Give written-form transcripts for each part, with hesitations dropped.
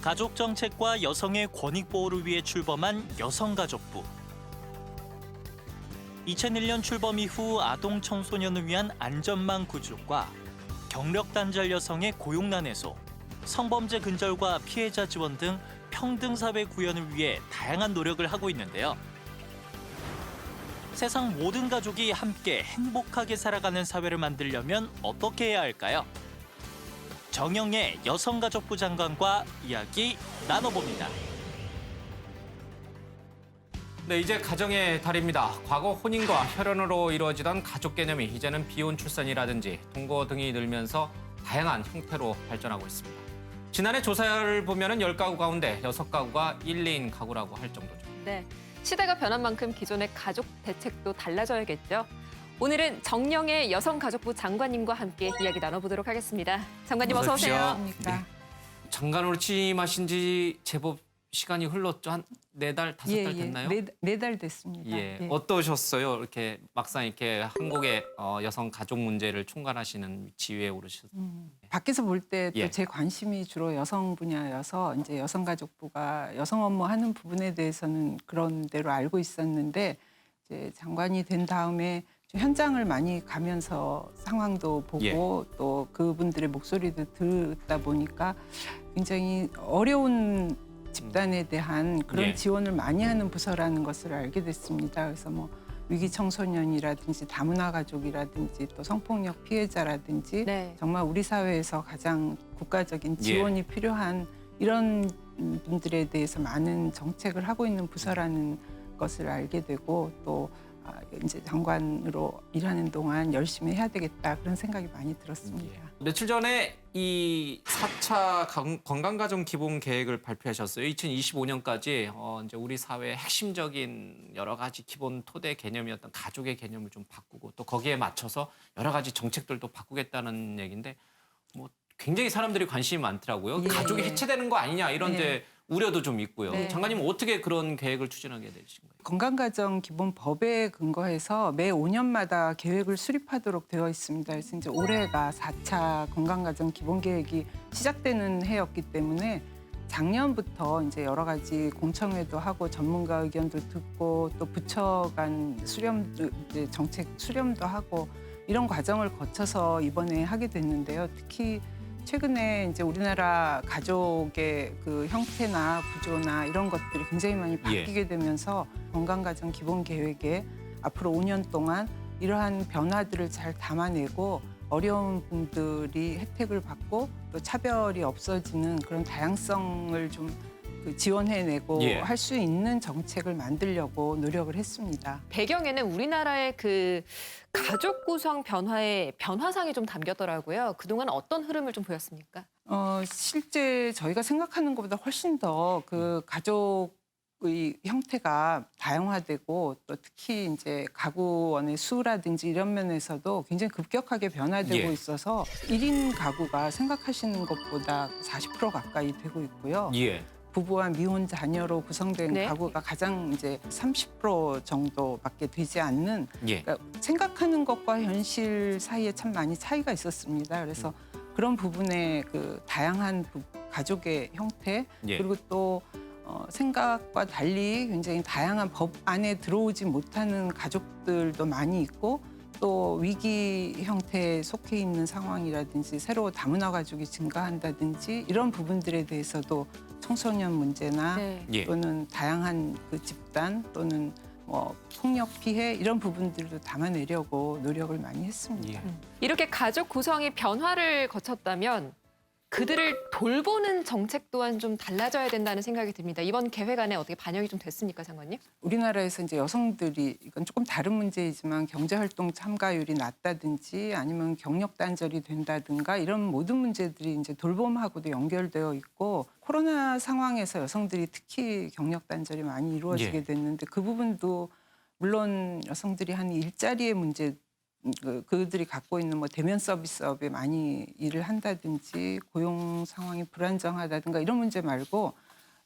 가족 정책과 여성의 권익 보호를 위해 출범한 여성가족부. 2001년 출범 이후 아동 청소년을 위한 안전망 구축과 경력 단절 여성의 고용난 해소, 성범죄 근절과 피해자 지원 등 평등 사회 구현을 위해 다양한 노력을 하고 있는데요. 세상 모든 가족이 함께 행복하게 살아가는 사회를 만들려면 어떻게 해야 할까요? 정영애 여성가족부 장관과 이야기 나눠봅니다. 네, 이제 가정의 달입니다. 과거 혼인과 혈연으로 이루어지던 가족 개념이 이제는 비혼 출산이라든지 동거 등이 늘면서 다양한 형태로 발전하고 있습니다. 지난해 조사를 보면 10가구 가운데 6가구가 1, 2인 가구라고 할 정도죠. 네, 시대가 변한 만큼 기존의 가족 대책도 달라져야겠죠. 오늘은 정영애 여성가족부 장관님과 함께 이야기 나눠보도록 하겠습니다. 장관님 어서 오세요. 네. 장관으로 취임하신 지 제법 시간이 흘렀죠? 한 4달, 5달 됐나요? 네 달 됐습니다. 예. 예. 어떠셨어요? 이렇게 막상 이렇게 한국의 여성 가족 문제를 총괄하시는 지위에 오르셨어요. 밖에서 볼 때 또 예. 제 관심이 주로 여성 분야여서 이제 여성가족부가 여성 업무 하는 부분에 대해서는 그런 대로 알고 있었는데 이제 장관이 된 다음에 좀 현장을 많이 가면서 상황도 보고 예. 또 그분들의 목소리도 듣다 보니까 굉장히 어려운 집단에 대한 그런 예. 지원을 많이 하는 부서라는 것을 알게 됐습니다. 그래서 뭐 위기 청소년이라든지 다문화 가족이라든지 또 성폭력 피해자라든지 네. 정말 우리 사회에서 가장 국가적인 지원이 필요한 이런 분들에 대해서 많은 정책을 하고 있는 부서라는 것을 알게 되고 또 이제 장관으로 일하는 동안 열심히 해야 되겠다 그런 생각이 많이 들었습니다. 며칠 전에 이 4차 건강가정 기본 계획을 발표하셨어요. 2025년까지 이제 우리 사회의 핵심적인 여러 가지 기본 토대 개념이었던 가족의 개념을 좀 바꾸고 또 거기에 맞춰서 여러 가지 정책들도 바꾸겠다는 얘기인데 뭐 굉장히 사람들이 관심이 많더라고요. 예. 가족이 해체되는 거 아니냐 이런 이제 우려도 좀 있고요. 네. 장관님은 어떻게 그런 계획을 추진하게 되신 거예요? 건강가정기본법에 근거해서 매 5년마다 계획을 수립하도록 되어 있습니다. 그래서 이제 올해가 4차 건강가정기본계획이 시작되는 해였기 때문에 작년부터 이제 여러 가지 공청회도 하고 전문가 의견도 듣고 또 부처 간 수렴도 이제 정책 수렴도 하고 이런 과정을 거쳐서 이번에 하게 됐는데요. 특히 최근에 이제 우리나라 가족의 그 형태나 구조나 이런 것들이 굉장히 많이 바뀌게 되면서 건강가정 기본계획에 앞으로 5년 동안 이러한 변화들을 잘 담아내고 어려운 분들이 혜택을 받고 또 차별이 없어지는 그런 다양성을 좀 지원해내고 예. 할 수 있는 정책을 만들려고 노력을 했습니다. 배경에는 우리나라의 그 가족 구성 변화의 변화상이 좀 담겼더라고요. 그동안 어떤 흐름을 좀 보였습니까? 실제 저희가 생각하는 것보다 훨씬 더 그 가족의 형태가 다양화되고 또 특히 이제 가구원의 수라든지 이런 면에서도 굉장히 급격하게 변화되고 예. 있어서 1인 가구가 생각하시는 것보다 40% 가까이 되고 있고요. 예. 부부와 미혼 자녀로 구성된 네. 가구가 가장 이제 30% 정도밖에 되지 않는 예. 그러니까 생각하는 것과 현실 사이에 참 많이 차이가 있었습니다. 그래서 그런 부분에 그 다양한 가족의 형태 예. 그리고 또 생각과 달리 굉장히 다양한 법 안에 들어오지 못하는 가족들도 많이 있고 또 위기 형태에 속해 있는 상황이라든지 새로 다문화 가족이 증가한다든지 이런 부분들에 대해서도 청소년 문제나 네. 예. 또는 다양한 그 집단 또는 뭐 폭력 피해 이런 부분들도 담아내려고 노력을 많이 했습니다. 예. 이렇게 가족 구성이 변화를 거쳤다면 그들을 돌보는 정책 또한 좀 달라져야 된다는 생각이 듭니다. 이번 계획 안에 어떻게 반영이 좀 됐습니까, 장관님? 우리나라에서 이제 여성들이 이건 조금 다른 문제이지만 경제활동 참가율이 낮다든지 아니면 경력 단절이 된다든가 이런 모든 문제들이 이제 돌봄하고도 연결되어 있고 코로나 상황에서 여성들이 특히 경력 단절이 많이 이루어지게 됐는데 그 부분도 물론 여성들이 한 일자리의 문제 그들이 갖고 있는 뭐 대면 서비스업에 많이 일을 한다든지 고용 상황이 불안정하다든가 이런 문제 말고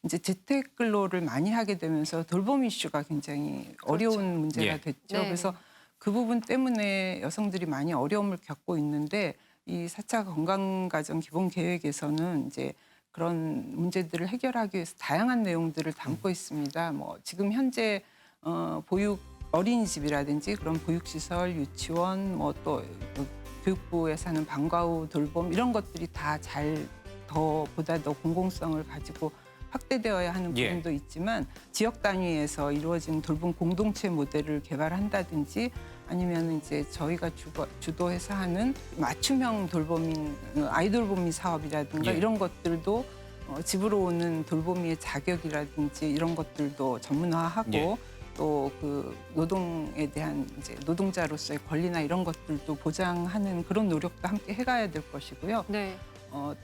이제 재택 근로를 많이 하게 되면서 돌봄 이슈가 굉장히 어려운 문제가 예. 됐죠. 네. 그래서 그 부분 때문에 여성들이 많이 어려움을 겪고 있는데 이 4차 건강가정 기본 계획에서는 이제 그런 문제들을 해결하기 위해서 다양한 내용들을 담고 있습니다. 뭐 지금 현재 보육 어린이집이라든지 그런 보육시설, 유치원, 뭐 또 교육부에서 하는 방과 후 돌봄 이런 것들이 다 보다 더 공공성을 가지고 확대되어야 하는 예. 부분도 있지만 지역 단위에서 이루어지는 돌봄 공동체 모델을 개발한다든지 아니면 이제 저희가 주도해서 하는 맞춤형 돌봄인 아이돌보미 사업이라든가 예. 이런 것들도 집으로 오는 돌보미의 자격이라든지 이런 것들도 전문화하고 예. 또 그 노동에 대한 이제 노동자로서의 권리나 이런 것들도 보장하는 그런 노력도 함께 해가야 될 것이고요. 네.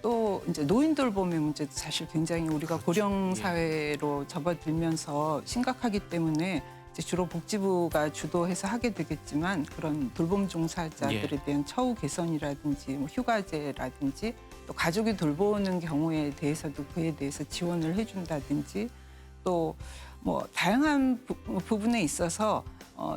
또 이제 노인 돌봄의 문제도 사실 굉장히 우리가 고령 예. 사회로 접어들면서 심각하기 때문에 이제 주로 복지부가 주도해서 하게 되겠지만 그런 돌봄 종사자들에 예. 대한 처우 개선이라든지 뭐 휴가제라든지 또 가족이 돌보는 경우에 대해서도 그에 대해서 지원을 해준다든지 또 뭐 다양한 부분에 있어서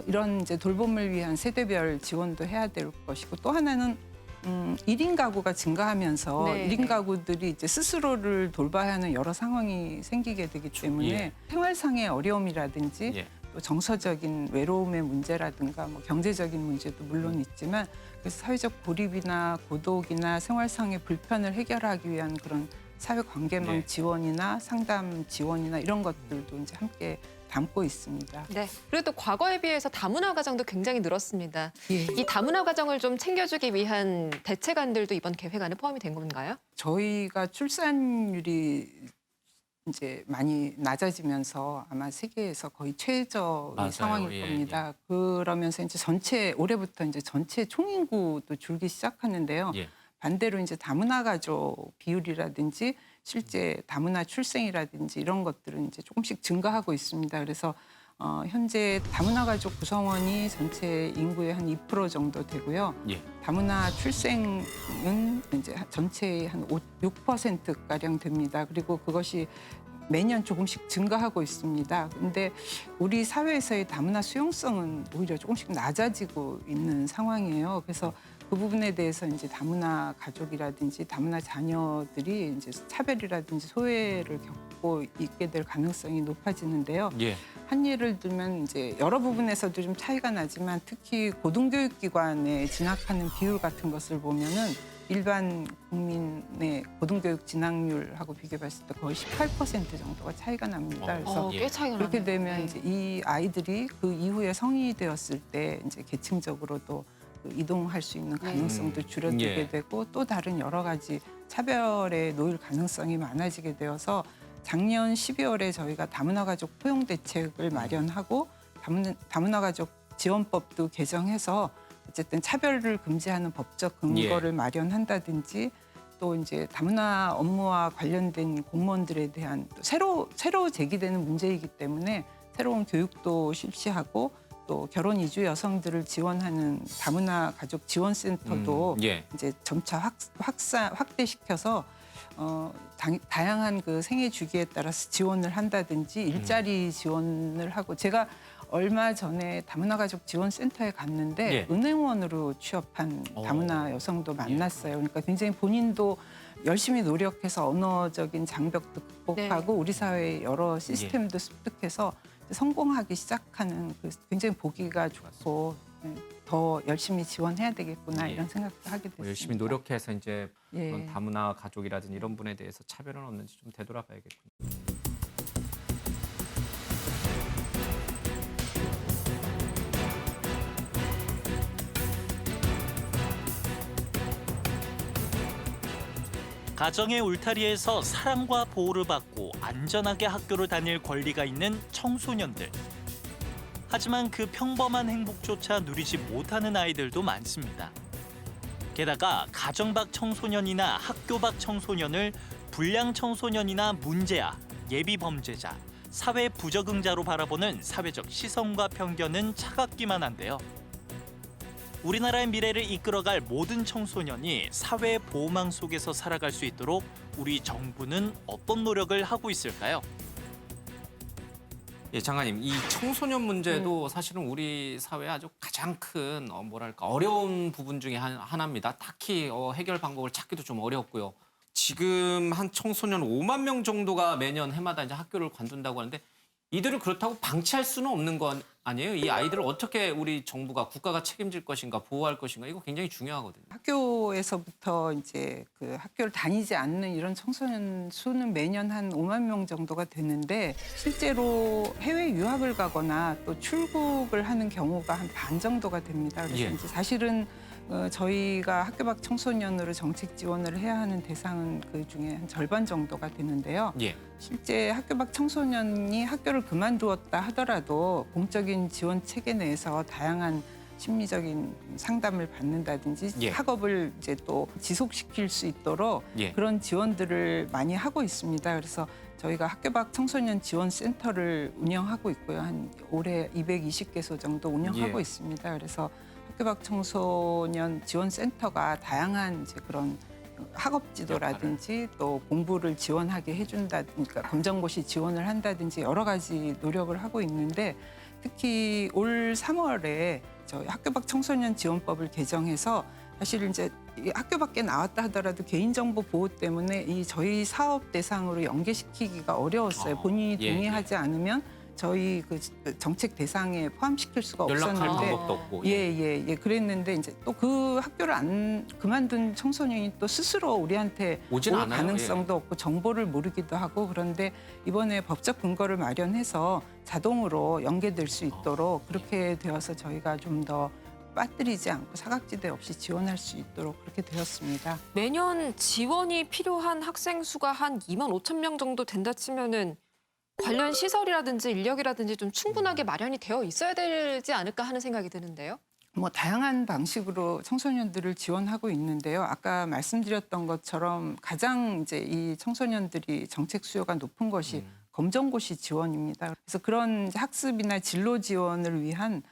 이런 이제 돌봄을 위한 세대별 지원도 해야 될 것이고 또 하나는 1인 가구가 증가하면서 네. 1인 가구들이 이제 스스로를 돌봐야 하는 여러 상황이 생기게 되기 때문에 예. 생활상의 어려움이라든지 예. 또 정서적인 외로움의 문제라든가 뭐 경제적인 문제도 물론 있지만 그래서 사회적 고립이나 고독이나 생활상의 불편을 해결하기 위한 그런 사회관계망 네. 지원이나 상담 지원이나 이런 것들도 이제 함께 담고 있습니다. 네. 그리고 또 과거에 비해서 다문화 가정도 굉장히 늘었습니다. 예. 이 다문화 가정을 좀 챙겨주기 위한 대책안들도 이번 계획안에 포함이 된 건가요? 저희가 출산율이 이제 많이 낮아지면서 아마 세계에서 거의 최저의 맞아요. 상황일 예, 겁니다. 그러면서 이제 올해부터 이제 전체 총인구도 줄기 시작하는데요. 예. 반대로 이제 다문화 가족 비율이라든지 실제 다문화 출생이라든지 이런 것들은 이제 조금씩 증가하고 있습니다. 그래서 현재 다문화 가족 구성원이 전체 인구의 한 2% 정도 되고요. 예. 다문화 출생은 이제 전체의 한 6% 가량 됩니다. 그리고 그것이 매년 조금씩 증가하고 있습니다. 근데 우리 사회에서의 다문화 수용성은 오히려 조금씩 낮아지고 있는 상황이에요. 그래서 그 부분에 대해서 이제 다문화 가족이라든지 다문화 자녀들이 이제 차별이라든지 소외를 겪고 있게 될 가능성이 높아지는데요. 예. 한 예를 들면 이제 여러 부분에서도 좀 차이가 나지만 특히 고등교육기관에 진학하는 비율 같은 것을 보면은 일반 국민의 고등교육 진학률하고 비교했을 때 거의 18% 정도가 차이가 납니다. 그래서 예. 꽤 차이가 나네요. 그렇게 되면 네. 이제 이 아이들이 그 이후에 성인이 되었을 때 이제 계층적으로도 그 이동할 수 있는 가능성도 줄어들게 예. 되고 또 다른 여러 가지 차별에 놓일 가능성이 많아지게 되어서 작년 12월에 저희가 다문화 가족 포용 대책을 마련하고 다문화 가족 지원법도 개정해서 어쨌든 차별을 금지하는 법적 근거를 마련한다든지 또 이제 다문화 업무와 관련된 공무원들에 대한 또 새로 제기되는 문제이기 때문에 새로운 교육도 실시하고 또 결혼 이주 여성들을 지원하는 다문화 가족 지원센터도 예. 이제 점차 확대시켜서 다양한 그 생애 주기에 따라서 지원을 한다든지 일자리 지원을 하고 제가 얼마 전에 다문화 가족 지원센터에 갔는데 예. 은행원으로 취업한 다문화 여성도 만났어요. 그러니까 굉장히 본인도 열심히 노력해서 언어적인 장벽도 극복하고 우리 사회의 여러 시스템도 습득해서 성공하기 시작하는 그 굉장히 보기가 좋고 더 열심히 지원해야 되겠구나 예. 이런 생각도 하게 됐습니다. 열심히 노력해서 이제 예. 그런 다문화 가족이라든지 이런 분에 대해서 차별은 없는지 좀 되돌아봐야겠군요. 가정의 울타리에서 사랑과 보호를 받고 안전하게 학교를 다닐 권리가 있는 청소년들. 하지만 그 평범한 행복조차 누리지 못하는 아이들도 많습니다. 게다가 가정 밖 청소년이나 학교 밖 청소년을 불량 청소년이나 문제아, 예비 범죄자, 사회 부적응자로 바라보는 사회적 시선과 편견은 차갑기만 한데요. 우리나라의 미래를 이끌어갈 모든 청소년이 사회 보호망 속에서 살아갈 수 있도록 우리 정부는 어떤 노력을 하고 있을까요? 예, 장관님, 이 청소년 문제도 사실은 우리 사회의 아주 가장 큰 어려운 부분 중에 하나입니다. 딱히 해결 방법을 찾기도 좀 어렵고요. 지금 한 청소년 5만 명 정도가 매년 해마다 이제 학교를 관둔다고 하는데 이들을 그렇다고 방치할 수는 없는 건 아니에요? 이 아이들을 어떻게 우리 정부가 국가가 책임질 것인가 보호할 것인가 이거 굉장히 중요하거든요. 학교에서부터 이제 그 학교를 다니지 않는 이런 청소년 수는 매년 한 5만 명 정도가 되는데 실제로 해외 유학을 가거나 또 출국을 하는 경우가 한 반 정도가 됩니다. 그래서 예. 이제 사실은 저희가 학교 밖 청소년으로 정책 지원을 해야 하는 대상은 그 중에 한 절반 정도가 되는데요. 예. 실제 학교 밖 청소년이 학교를 그만두었다 하더라도 공적인 지원 체계 내에서 다양한 심리적인 상담을 받는다든지 예. 학업을 이제 또 지속시킬 수 있도록 예. 그런 지원들을 많이 하고 있습니다. 그래서 저희가 학교 밖 청소년 지원 센터를 운영하고 있고요. 한 올해 220개소 정도 운영하고 예. 있습니다. 그래서 학교 밖 청소년 지원 센터가 다양한 이제 그런 학업 지도라든지 또 공부를 지원하게 해준다든지 그러니까 검정고시 지원을 한다든지 여러 가지 노력을 하고 있는데 특히 올 3월에 저희 학교 밖 청소년 지원법을 개정해서 사실 이제 이 학교 밖에 나왔다 하더라도 개인정보 보호 때문에 이 저희 사업 대상으로 연계시키기가 어려웠어요. 본인이 예, 동의하지 않으면 저희 그 정책 대상에 포함시킬 수가 연락할 없었는데 방법도 없고. 예. 그랬는데 이제 또 그 학교를 안 그만둔 청소년이 또 스스로 우리한테 오진 올 않아요. 가능성도 없고 정보를 모르기도 하고 그런데 이번에 법적 근거를 마련해서 자동으로 연계될 수 있도록 그렇게 되어서 저희가 좀 더 빠뜨리지 않고 사각지대 없이 지원할 수 있도록 그렇게 되었습니다. 매년 지원이 필요한 학생 수가 한 2만 5천 명 정도 된다 치면은 관련 시설이라든지 인력이라든지 좀 충분하게 마련이 되어 있어야 되지 않을까 하는 생각이 드는데요. 뭐 다양한 방식으로 청소년들을 지원하고 있는데요. 아까 말씀드렸던 것처럼 가장 이제 이 청소년들이 정책 수요가 높은 것이 검정고시 지원입니다. 그래서 그런 학습이나 진로 지원을 위한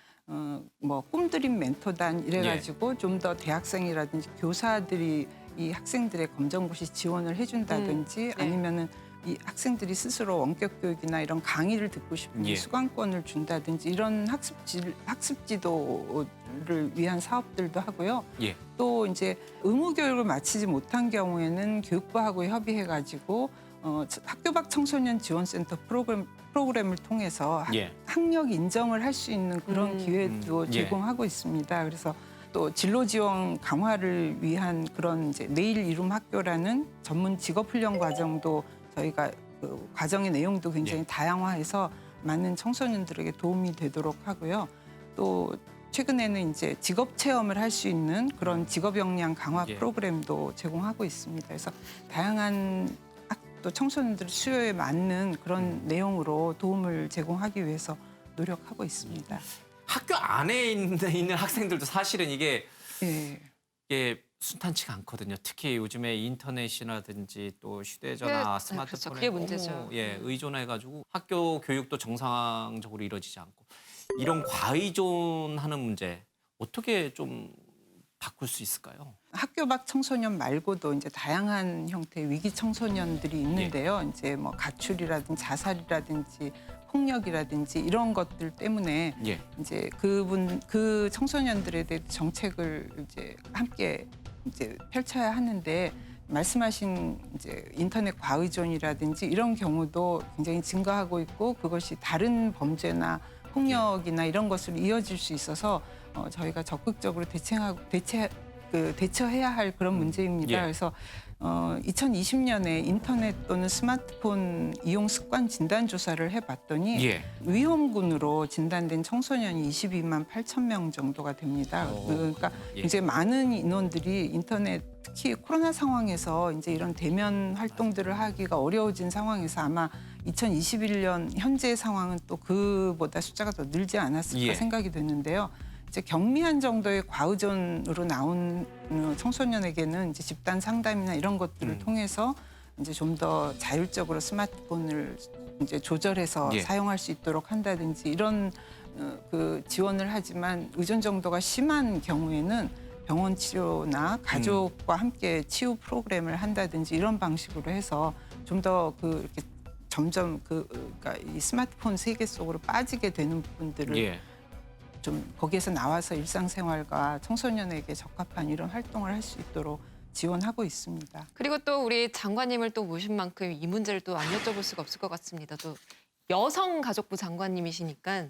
뭐 꿈드림 멘토단 이래가지고 좀 더 대학생이라든지 교사들이 이 학생들의 검정고시 지원을 해준다든지 아니면은 이 학생들이 스스로 원격 교육이나 이런 강의를 듣고 싶은 예. 수강권을 준다든지 이런 학습 지도를 위한 사업들도 하고요. 예. 또 이제 의무 교육을 마치지 못한 경우에는 교육부하고 협의해가지고 학교 밖 청소년 지원센터 프로그램을 통해서 예. 학력 인정을 할 수 있는 그런 기회도 예. 제공하고 있습니다. 그래서 또 진로 지원 강화를 위한 그런 이제 내일 이룸 학교라는 전문 직업 훈련 과정도 저희가 그 과정의 내용도 굉장히 다양화해서 많은 청소년들에게 도움이 되도록 하고요. 또 최근에는 이제 직업 체험을 할 수 있는 그런 직업 역량 강화 예. 프로그램도 제공하고 있습니다. 그래서 다양한 또 청소년들 수요에 맞는 그런 내용으로 도움을 제공하기 위해서 노력하고 있습니다. 학교 안에 있는 학생들도 사실은 예. 이게 순탄치가 않거든요. 특히 요즘에 인터넷이라든지 또 휴대전화, 그렇죠. 스마트폰에 그게 문제죠. 너무 의존해가지고 학교 교육도 정상적으로 이루어지지 않고 이런 과의존하는 문제 어떻게 좀 바꿀 수 있을까요? 학교 밖 청소년 말고도 이제 다양한 형태의 위기 청소년들이 있는데요. 이제 뭐 가출이라든지 자살이라든지 폭력이라든지 이런 것들 때문에 예. 이제 그 청소년들에 대해 정책을 이제 함께 이제 펼쳐야 하는데 말씀하신 이제 인터넷 과의존이라든지 이런 경우도 굉장히 증가하고 있고 그것이 다른 범죄나 폭력이나 이런 것으로 이어질 수 있어서 저희가 적극적으로 대처해야 할 그런 문제입니다. 예. 그래서 2020년에 인터넷 또는 스마트폰 이용 습관 진단 조사를 해봤더니 예. 위험군으로 진단된 청소년이 22만 8천 명 정도가 됩니다. 그러니까 예. 굉장히 많은 인원들이 인터넷 특히 코로나 상황에서 이제 이런 대면 활동들을 하기가 어려워진 상황에서 아마 2021년 현재 상황은 또 그보다 숫자가 더 늘지 않았을까 예. 생각이 되는데요. 이제 경미한 정도의 과의존으로 나온 청소년에게는 이제 집단 상담이나 이런 것들을 통해서 이제 좀 더 자율적으로 스마트폰을 이제 조절해서 예. 사용할 수 있도록 한다든지 이런 그 지원을 하지만 의존 정도가 심한 경우에는 병원 치료나 가족과 함께 치유 프로그램을 한다든지 이런 방식으로 해서 좀 더 이렇게 점점 그러니까 이 스마트폰 세계 속으로 빠지게 되는 부분들을 예. 좀 거기에서 나와서 일상생활과 청소년에게 적합한 이런 활동을 할 수 있도록 지원하고 있습니다. 그리고 또 우리 장관님을 또 모신 만큼 이 문제를 또 안 여쭤볼 수가 없을 것 같습니다. 또 여성가족부 장관님이시니까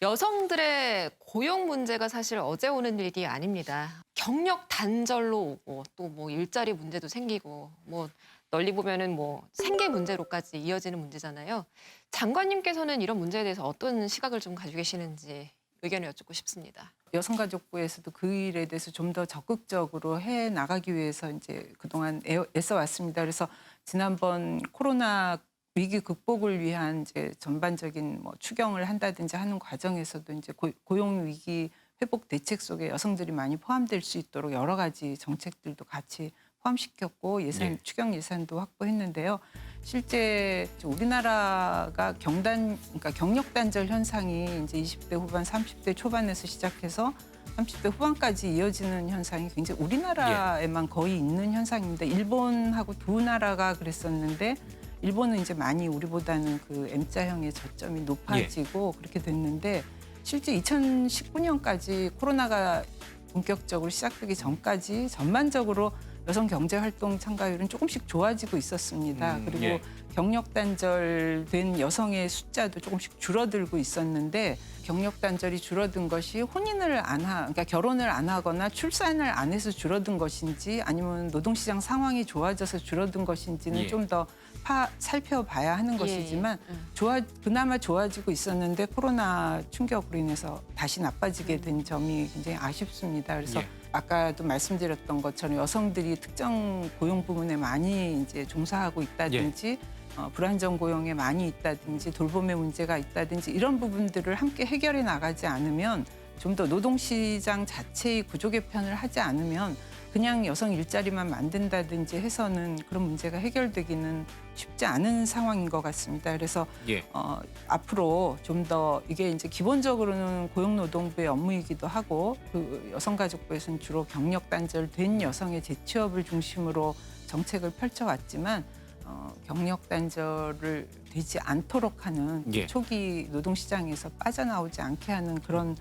여성들의 고용 문제가 사실 어제 오는 일이 아닙니다. 경력 단절로 오고 또 뭐 일자리 문제도 생기고 뭐 널리 보면은 뭐 생계 문제로까지 이어지는 문제잖아요. 장관님께서는 이런 문제에 대해서 어떤 시각을 좀 가지고 계시는지 의견을 여쭙고 싶습니다. 여성가족부에서도 그 일에 대해서 좀 더 적극적으로 해 나가기 위해서 이제 그동안 애써 왔습니다. 그래서 지난번 코로나 위기 극복을 위한 이제 전반적인 뭐 추경을 한다든지 하는 과정에서도 이제 고용 위기 회복 대책 속에 여성들이 많이 포함될 수 있도록 여러 가지 정책들도 같이 포함시켰고 예산 추경 예산도 확보했는데요. 실제 우리나라가 그러니까 경력 단절 현상이 이제 20대 후반, 30대 초반에서 시작해서 30대 후반까지 이어지는 현상이 굉장히 우리나라에만 거의 있는 현상입니다. 일본하고 두 나라가 그랬었는데 일본은 이제 많이 우리보다는 그 M자형의 저점이 높아지고 그렇게 됐는데 실제 2019년까지 코로나가 본격적으로 시작되기 전까지 전반적으로 여성 경제 활동 참가율은 조금씩 좋아지고 있었습니다. 그리고 경력 단절된 여성의 숫자도 조금씩 줄어들고 있었는데 경력 단절이 줄어든 것이 그러니까 결혼을 안 하거나 출산을 안 해서 줄어든 것인지 아니면 노동시장 상황이 좋아져서 줄어든 것인지는 좀 더 살펴봐야 하는 것이지만 그나마 좋아지고 있었는데 코로나 충격으로 인해서 다시 나빠지게 된 점이 굉장히 아쉽습니다. 그래서 아까도 말씀드렸던 것처럼 여성들이 특정 고용 부문에 많이 이제 종사하고 있다든지 불안정 고용에 많이 있다든지 돌봄의 문제가 있다든지 이런 부분들을 함께 해결해 나가지 않으면 좀 더 노동시장 자체의 구조 개편을 하지 않으면 그냥 여성 일자리만 만든다든지 해서는 그런 문제가 해결되기는 쉽지 않은 상황인 것 같습니다. 그래서 앞으로 좀 더 이게 이제 기본적으로는 고용노동부의 업무이기도 하고 그 여성가족부에서는 주로 경력 단절된 여성의 재취업을 중심으로 정책을 펼쳐왔지만 경력 단절을 되지 않도록 하는 초기 노동시장에서 빠져나오지 않게 하는 그런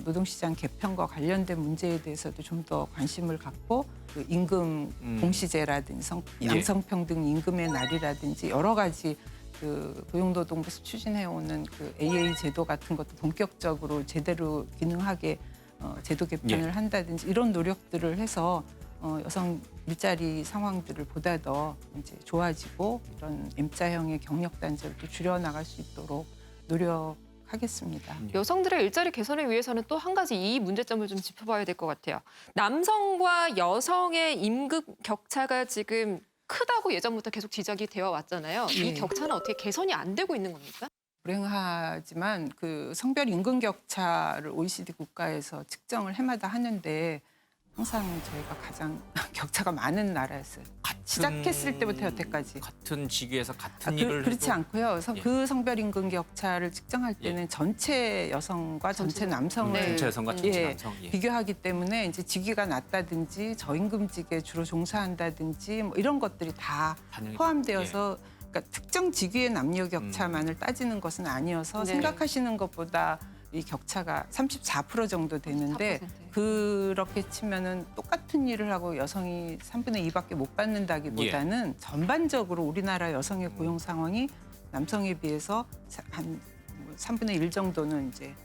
노동시장 개편과 관련된 문제에 대해서도 좀 더 관심을 갖고 그 임금 공시제라든지 양성평등 임금의 날이라든지 여러 가지 그 고용노동부에서 추진해오는 그 AA 제도 같은 것도 본격적으로 제대로 기능하게 제도 개편을 한다든지 이런 노력들을 해서 여성 일자리 상황들을 보다 더 이제 좋아지고 이런 M자형의 경력 단절도 줄여나갈 수 있도록 노력하겠습니다. 여성들의 일자리 개선을 위해서는 또 한 가지 이 문제점을 좀 짚어봐야 될 것 같아요. 남성과 여성의 임금 격차가 지금 크다고 예전부터 계속 지적이 되어 왔잖아요. 이 격차는 어떻게 개선이 안 되고 있는 겁니까? 불행하지만 그 성별 임금 격차를 OECD 국가에서 측정을 해마다 하는데 항상 저희가 가장 격차가 많은 나라였어요. 시작했을 때부터 여태까지. 같은 직위에서 같은 일을 그렇지 해도 않고요. 그 성별 임금 격차를 측정할 때는 전체 여성과 전체 남성을 전체 여성과 전체 남성 비교하기 때문에 이제 직위가 낮다든지 저임금직에 주로 종사한다든지 뭐 이런 것들이 다 포함되어서 그러니까 특정 직위의 남녀 격차만을 따지는 것은 아니어서 생각하시는 것보다 이 격차가 34% 정도 되는데 4%. 그렇게 치면은 똑같은 일을 하고 여성이 3분의 2밖에 못 받는다기보다는 전반적으로 우리나라 여성의 고용 상황이 남성에 비해서 한 3분의 1 정도는 이제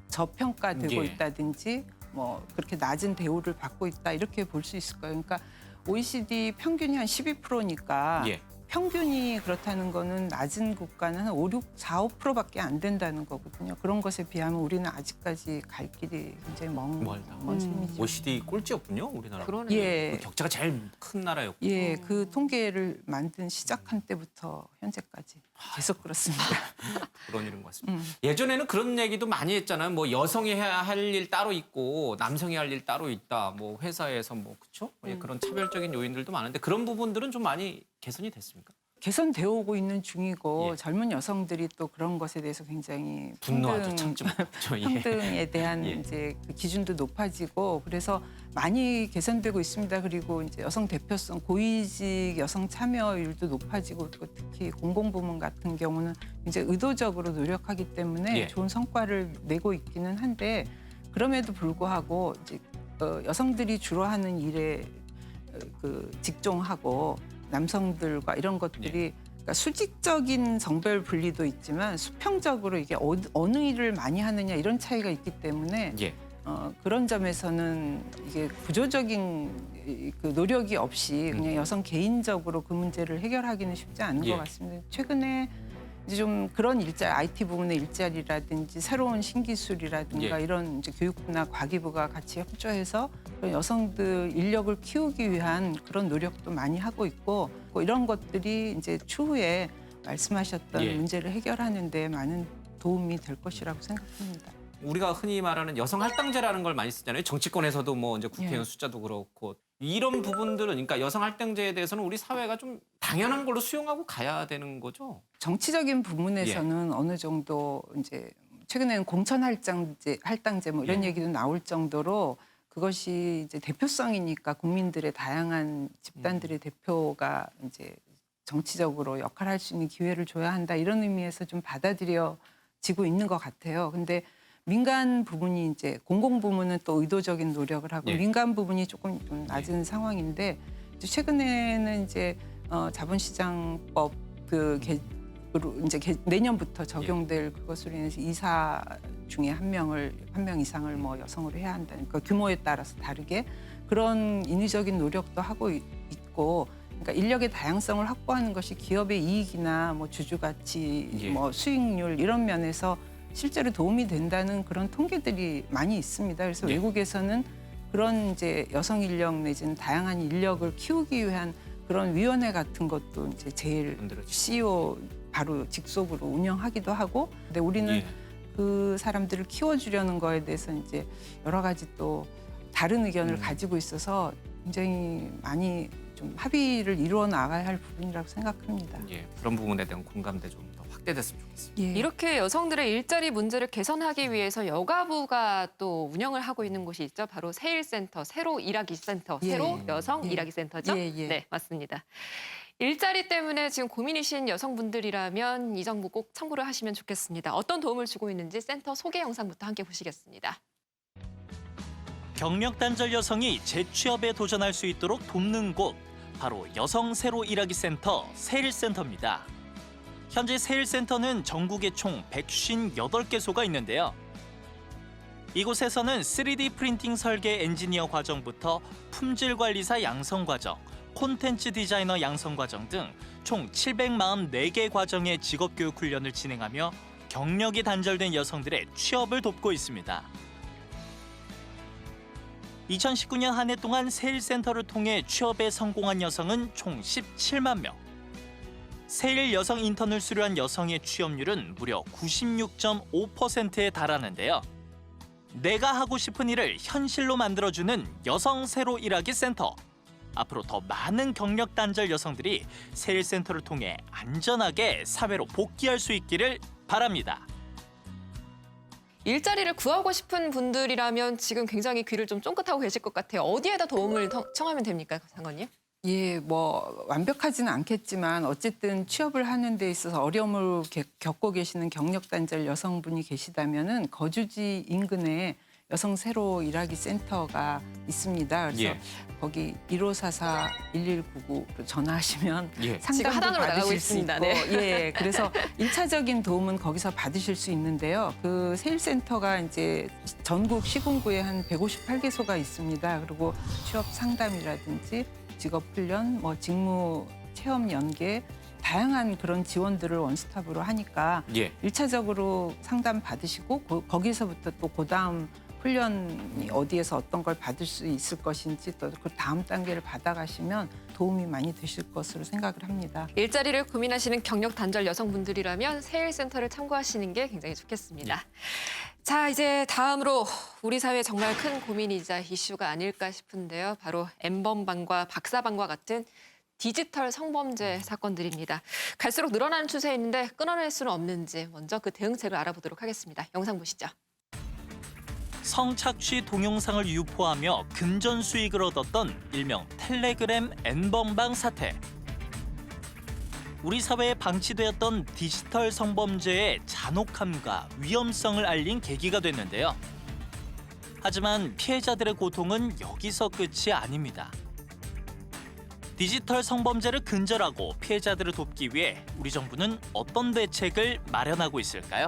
저평가되고 있다든지 뭐 그렇게 낮은 대우를 받고 있다 이렇게 볼 수 있을 거예요. 그러니까 OECD 평균이 한 12%니까 평균이 그렇다는 거는 낮은 국가는 한 5, 6, 4, 5%밖에 안 된다는 거거든요. 그런 것에 비하면 우리는 아직까지 갈 길이 굉장히 먼 셈이죠. OECD 꼴찌였군요, 우리나라. 그러네요. 그 격차가 제일 큰 나라였고. 그 통계를 시작한 때부터 현재까지 계속 그렇습니다. 그런 일인 것 같습니다. 예전에는 그런 얘기도 많이 했잖아요. 뭐 여성이 해야 할 일 따로 있고 남성이 할 일 따로 있다. 뭐 회사에서 뭐 그렇죠? 그런 차별적인 요인들도 많은데 그런 부분들은 좀 많이 개선이 됐습니까? 개선되어 오고 있는 중이고 젊은 여성들이 또 그런 것에 대해서 굉장히 분노하죠, 참지 못하죠. 평등에 대한 이제 그 기준도 높아지고 그래서 많이 개선되고 있습니다. 그리고 이제 여성 대표성, 고위직 여성 참여율도 높아지고 또 특히 공공부문 같은 경우는 이제 의도적으로 노력하기 때문에 좋은 성과를 내고 있기는 한데 그럼에도 불구하고 이제 여성들이 주로 하는 일에 그 직종하고 남성들과 이런 것들이 그러니까 수직적인 성별 분리도 있지만 수평적으로 이게 어느 일을 많이 하느냐 이런 차이가 있기 때문에 예. 그런 점에서는 이게 구조적인 그 노력이 없이 그냥 여성 개인적으로 그 문제를 해결하기는 쉽지 않은 예. 것 같습니다. 최근에 이제 좀 그런 일자리, IT 부문의 일자리라든지 새로운 신기술이라든가 예. 이런 이제 교육부나 과기부가 같이 협조해서 그런 여성들 인력을 키우기 위한 그런 노력도 많이 하고 있고 이런 것들이 이제 추후에 말씀하셨던 예. 문제를 해결하는 데 많은 도움이 될 것이라고 생각합니다. 우리가 흔히 말하는 여성 할당제라는 걸 많이 쓰잖아요. 정치권에서도 뭐 이제 국회의원 예. 숫자도 그렇고 이런 부분들은 그러니까 여성 할당제에 대해서는 우리 사회가 좀 당연한 걸로 수용하고 가야 되는 거죠. 정치적인 부분에서는 어느 정도 이제 최근에는 공천 할당제 뭐 이런 예. 얘기도 나올 정도로 그것이 이제 대표성이니까 국민들의 다양한 집단들의 대표가 이제 정치적으로 역할을 할 수 있는 기회를 줘야 한다 이런 의미에서 좀 받아들여지고 있는 것 같아요. 근데 민간 부분이 이제 공공 부문은 또 의도적인 노력을 하고 예. 민간 부분이 조금 좀 낮은 상황인데 이제 최근에는 이제 자본시장법 그 이제 내년부터 적용될 그것으로 인해서 이사 중에 한 명 이상을 뭐 여성으로 해야 한다는 그 규모에 따라서 다르게 그런 인위적인 노력도 하고 있고 그러니까 인력의 다양성을 확보하는 것이 기업의 이익이나 뭐 주주 가치, 예. 뭐 수익률 이런 면에서 실제로 도움이 된다는 그런 통계들이 많이 있습니다. 그래서 예. 외국에서는 그런 이제 여성 인력 내지는 다양한 인력을 키우기 위한 그런 위원회 같은 것도 이제 제일 만들어지죠. CEO 바로 직속으로 운영하기도 하고, 근데 우리는 예. 그 사람들을 키워주려는 거에 대해서 이제 여러 가지 또 다른 의견을 가지고 있어서 굉장히 많이 좀 합의를 이루어 나가야 할 부분이라고 생각합니다. 예. 그런 부분에 대한 공감대 좀 더 확대됐으면 좋겠습니다. 예. 이렇게 여성들의 일자리 문제를 개선하기 위해서 여가부가 또 운영을 하고 있는 곳이 있죠. 바로 세일센터, 새로 일하기 센터, 예. 새로 여성 예. 일하기 센터죠. 예, 예. 네, 맞습니다. 일자리 때문에 지금 고민이신 여성분들이라면 이 정보 꼭 참고를 하시면 좋겠습니다. 어떤 도움을 주고 있는지 센터 소개 영상부터 함께 보시겠습니다. 경력 단절 여성이 재취업에 도전할 수 있도록 돕는 곳, 바로 여성 새로 일하기 센터 세일센터입니다. 현재 세일센터는 전국에 총 158개소가 있는데요. 이곳에서는 3D 프린팅 설계 엔지니어 과정부터 품질 관리사 양성 과정, 콘텐츠 디자이너 양성 과정 등 총 744개 과정의 직업교육 훈련을 진행하며 경력이 단절된 여성들의 취업을 돕고 있습니다. 2019년 한 해 동안 세일센터를 통해 취업에 성공한 여성은 총 17만 명. 세일 여성 인턴을 수료한 여성의 취업률은 무려 96.5%에 달하는데요. 내가 하고 싶은 일을 현실로 만들어주는 여성 새로 일하기 센터. 앞으로 더 많은 경력 단절 여성들이 세일센터를 통해 안전하게 사회로 복귀할 수 있기를 바랍니다. 일자리를 구하고 싶은 분들이라면 지금 굉장히 귀를 좀 쫑긋하고 계실 것 같아요. 어디에다 도움을 청하면 됩니까, 장관님? 예, 뭐 완벽하지는 않겠지만 어쨌든 취업을 하는 데 있어서 어려움을 겪고 계시는 경력 단절 여성분이 계시다면은 거주지 인근에 여성 새로 일하기 센터가 있습니다. 그래서 예. 거기 1544-1199로 전화하시면 예. 지금 상담도 하단으로 나가고 받으실 있습니다. 수 있고, 네. 예, 그래서 1차적인 도움은 거기서 받으실 수 있는데요. 그 세일센터가 이제 전국 시군구에 한 158개소가 있습니다. 그리고 취업 상담이라든지 직업 훈련, 뭐 직무 체험 연계 다양한 그런 지원들을 원스톱으로 하니까 예. 1차적으로 상담 받으시고 거기서부터 또 그다음 훈련이 어디에서 어떤 걸 받을 수 있을 것인지 또 그 다음 단계를 받아가시면 도움이 많이 되실 것으로 생각을 합니다. 일자리를 고민하시는 경력 단절 여성분들이라면 세일센터를 참고하시는 게 굉장히 좋겠습니다. 자, 이제 다음으로 우리 사회의 정말 큰 고민이자 이슈가 아닐까 싶은데요. 바로 N번방과 박사방과 같은 디지털 성범죄 사건들입니다. 갈수록 늘어나는 추세에 있는데 끊어낼 수는 없는지 먼저 그 대응책을 알아보도록 하겠습니다. 영상 보시죠. 성착취 동영상을 유포하며 금전 수익을 얻었던 일명 텔레그램 N번방 사태. 우리 사회에 방치되었던 디지털 성범죄의 잔혹함과 위험성을 알린 계기가 됐는데요. 하지만 피해자들의 고통은 여기서 끝이 아닙니다. 디지털 성범죄를 근절하고 피해자들을 돕기 위해 우리 정부는 어떤 대책을 마련하고 있을까요?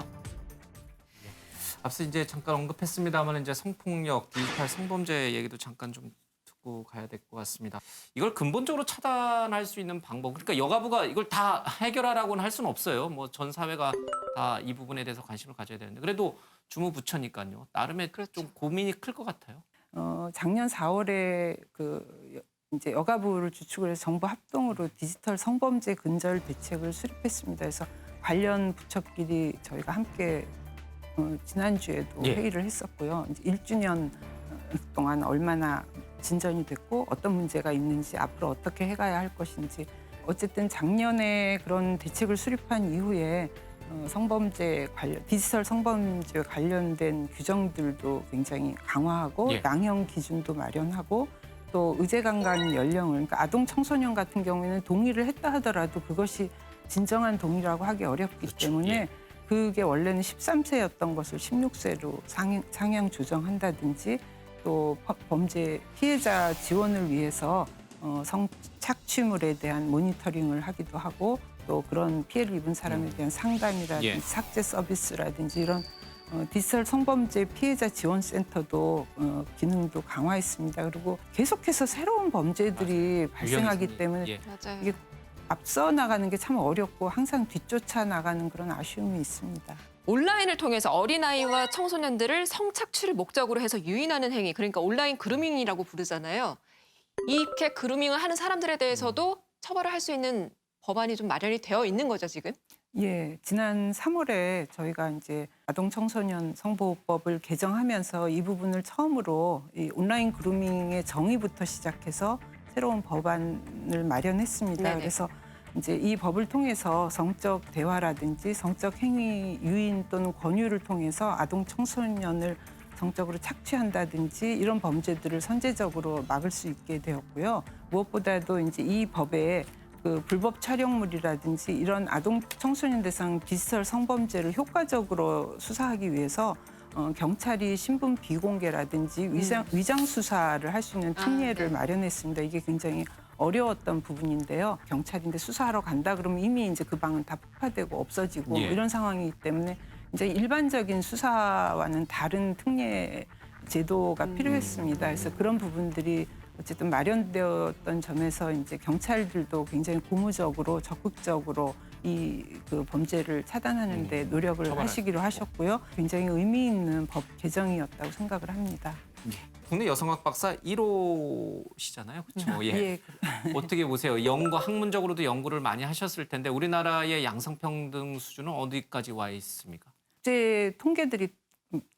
앞서 이제 잠깐 언급했습니다만 이제 성폭력, 디지털 성범죄 얘기도 잠깐 좀 듣고 가야 될 것 같습니다. 이걸 근본적으로 차단할 수 있는 방법, 그러니까 여가부가 이걸 다 해결하라고는 할 수는 없어요. 뭐 전 사회가 다 이 부분에 대해서 관심을 가져야 되는데 그래도 주무부처니까요. 나름의 그렇죠. 좀 고민이 클 것 같아요. 작년 4월에 이제 여가부를 주축을 해서 정부 합동으로 디지털 성범죄 근절 대책을 수립했습니다. 그래서 관련 부처끼리 저희가 함께 지난주에도 예. 회의를 했었고요. 이제 1주년 동안 얼마나 진전이 됐고 어떤 문제가 있는지 앞으로 어떻게 해가야 할 것인지 어쨌든 작년에 그런 대책을 수립한 이후에 디지털 성범죄 관련된 규정들도 굉장히 강화하고 예. 양형 기준도 마련하고 또 의제강간 연령을 그러니까 아동 청소년 같은 경우에는 동의를 했다 하더라도 그것이 진정한 동의라고 하기 어렵기 그렇죠. 때문에 예. 그게 원래는 13세였던 것을 16세로 상향 조정한다든지 또 범죄 피해자 지원을 위해서 성착취물에 대한 모니터링을 하기도 하고 또 그런 피해를 입은 사람에 대한 상담이라든지 예. 삭제 서비스라든지 이런 디지털 성범죄 피해자 지원센터도 기능도 강화했습니다. 그리고 계속해서 새로운 범죄들이 발생하기 유형이 때문에 예. 맞아요. 이게 앞서 나가는 게 참 어렵고 항상 뒤쫓아 나가는 그런 아쉬움이 있습니다. 온라인을 통해서 어린아이와 청소년들을 성착취를 목적으로 해서 유인하는 행위, 그러니까 온라인 그루밍이라고 부르잖아요. 이렇게 그루밍을 하는 사람들에 대해서도 처벌을 할 수 있는 법안이 좀 마련이 되어 있는 거죠, 지금? 예, 지난 3월에 저희가 이제 아동 청소년 성보호법을 개정하면서 이 부분을 처음으로 이 온라인 그루밍의 정의부터 시작해서 새로운 법안을 마련했습니다. 네네. 그래서 이제 이 법을 통해서 성적 대화라든지 성적 행위 유인 또는 권유를 통해서 아동 청소년을 성적으로 착취한다든지 이런 범죄들을 선제적으로 막을 수 있게 되었고요. 무엇보다도 이제 이 법에 불법 촬영물이라든지 이런 아동 청소년 대상 디지털 성범죄를 효과적으로 수사하기 위해서 경찰이 신분 비공개라든지 위장 수사를 할 수 있는 특례를 네. 마련했습니다. 이게 굉장히 어려웠던 부분인데요. 경찰인데 수사하러 간다 그러면 이미 이제 그 방은 다 폭파되고 없어지고 예. 이런 상황이기 때문에 이제 일반적인 수사와는 다른 특례 제도가 필요했습니다. 그래서 그런 부분들이 어쨌든 마련되었던 점에서 이제 경찰들도 굉장히 고무적으로 적극적으로 그 범죄를 차단하는 데 노력을 처벌할 하시기로 하셨고요. 굉장히 의미 있는 법 개정이었다고 생각을 합니다. 국내 여성학 박사 1호시잖아요. 그렇죠? 예. 예. 어떻게 보세요? 연구 학문적으로도 연구를 많이 하셨을 텐데 우리나라의 양성평등 수준은 어디까지 와 있습니까? 국제 통계들이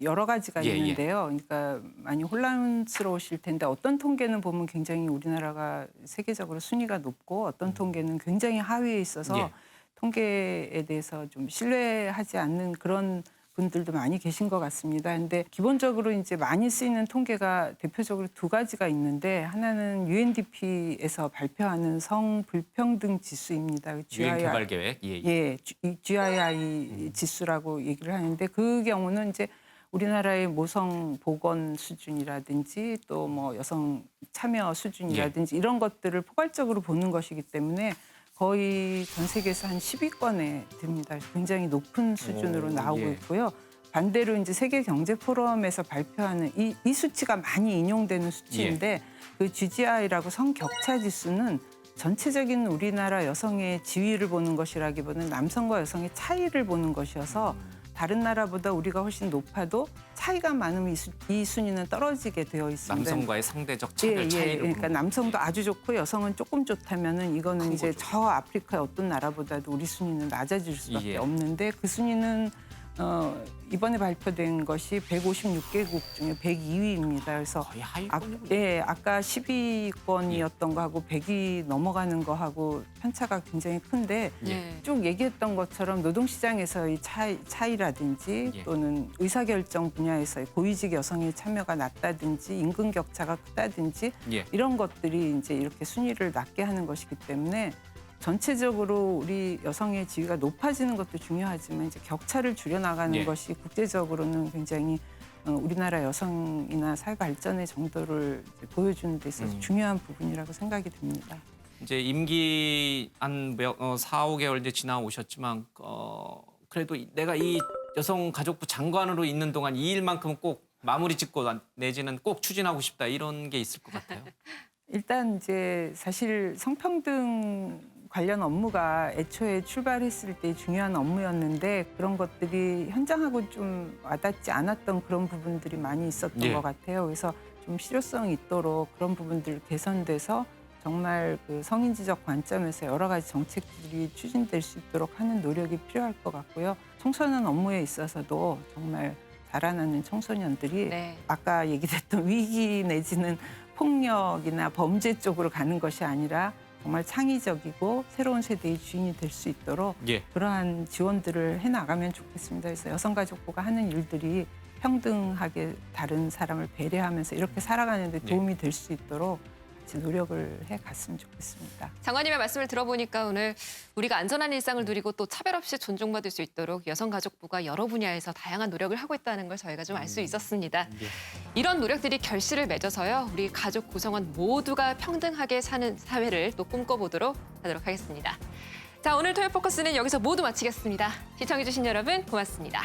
여러 가지가 예, 예. 있는데요. 그러니까 많이 혼란스러우실 텐데 어떤 통계는 보면 굉장히 우리나라가 세계적으로 순위가 높고 어떤 통계는 굉장히 하위에 있어서 예. 통계에 대해서 좀 신뢰하지 않는 그런 분들도 많이 계신 것 같습니다. 근데 기본적으로 이제 많이 쓰이는 통계가 대표적으로 두 가지가 있는데 하나는 UNDP에서 발표하는 성불평등 지수입니다. 유엔 개발 계획. 예, GII 지수라고 얘기를 하는데 그 경우는 이제 우리나라의 모성 보건 수준이라든지 또 뭐 여성 참여 수준이라든지 이런 것들을 포괄적으로 보는 것이기 때문에 거의 전 세계에서 한 10위권에 듭니다. 굉장히 높은 수준으로 나오고 예. 있고요. 반대로 이제 세계 경제 포럼에서 발표하는 이 수치가 많이 인용되는 수치인데 그 GGI라고 성격차 지수는 전체적인 우리나라 여성의 지위를 보는 것이라기보다는 남성과 여성의 차이를 보는 것이어서 다른 나라보다 우리가 훨씬 높아도 차이가 많으면 이 순위는 떨어지게 되어 있습니다. 남성과의 상대적 차별 차이를 그러니까 보는 남성도 아주 좋고 여성은 조금 좋다면은 이거는 큰 이제 거죠. 저 아프리카의 어떤 나라보다도 우리 순위는 낮아질 수밖에 예. 없는데 그 순위는 이번에 발표된 것이 156개국 중에 102위입니다. 그래서 거의 하위권이군요. 아까 10위권이었던 거하고 100위 넘어가는 거하고 편차가 굉장히 큰데 예. 쭉 얘기했던 것처럼 노동시장에서의 차이라든지 예. 또는 의사결정 분야에서의 고위직 여성의 참여가 낮다든지 임금 격차가 크다든지 예. 이런 것들이 이제 이렇게 순위를 낮게 하는 것이기 때문에 전체적으로 우리 여성의 지위가 높아지는 것도 중요하지만 이제 격차를 줄여나가는 예. 것이 국제적으로는 굉장히 우리나라 여성이나 사회 발전의 정도를 이제 보여주는 데 있어서 중요한 부분이라고 생각이 듭니다. 이제 임기 한 4, 5개월 이제 지나오셨지만 그래도 내가 이 여성가족부 장관으로 있는 동안 이 일만큼은 꼭 마무리 짓고 내지는 꼭 추진하고 싶다 이런 게 있을 것 같아요. 일단 이제 사실 성평등 관련 업무가 애초에 출발했을 때 중요한 업무였는데 그런 것들이 현장하고 좀 와닿지 않았던 그런 부분들이 많이 있었던 예. 것 같아요. 그래서 좀 실효성이 있도록 그런 부분들 개선돼서 정말 그 성인지적 관점에서 여러 가지 정책들이 추진될 수 있도록 하는 노력이 필요할 것 같고요. 청소년 업무에 있어서도 정말 자라나는 청소년들이 네. 아까 얘기됐던 위기 내지는 폭력이나 범죄 쪽으로 가는 것이 아니라 정말 창의적이고 새로운 세대의 주인이 될 수 있도록 예. 그러한 지원들을 해나가면 좋겠습니다. 그래서 여성가족부가 하는 일들이 평등하게 다른 사람을 배려하면서 이렇게 살아가는 데 도움이 될 수 있도록 같이 노력을 해갔으면 좋겠습니다. 장관님의 말씀을 들어보니까 오늘 우리가 안전한 일상을 누리고 또 차별 없이 존중받을 수 있도록 여성가족부가 여러 분야에서 다양한 노력을 하고 있다는 걸 저희가 좀 알 수 있었습니다. 예. 이런 노력들이 결실을 맺어서요. 우리 가족 구성원 모두가 평등하게 사는 사회를 또 꿈꿔보도록 하도록 하겠습니다. 자, 오늘 토요 포커스는 여기서 모두 마치겠습니다. 시청해주신 여러분 고맙습니다.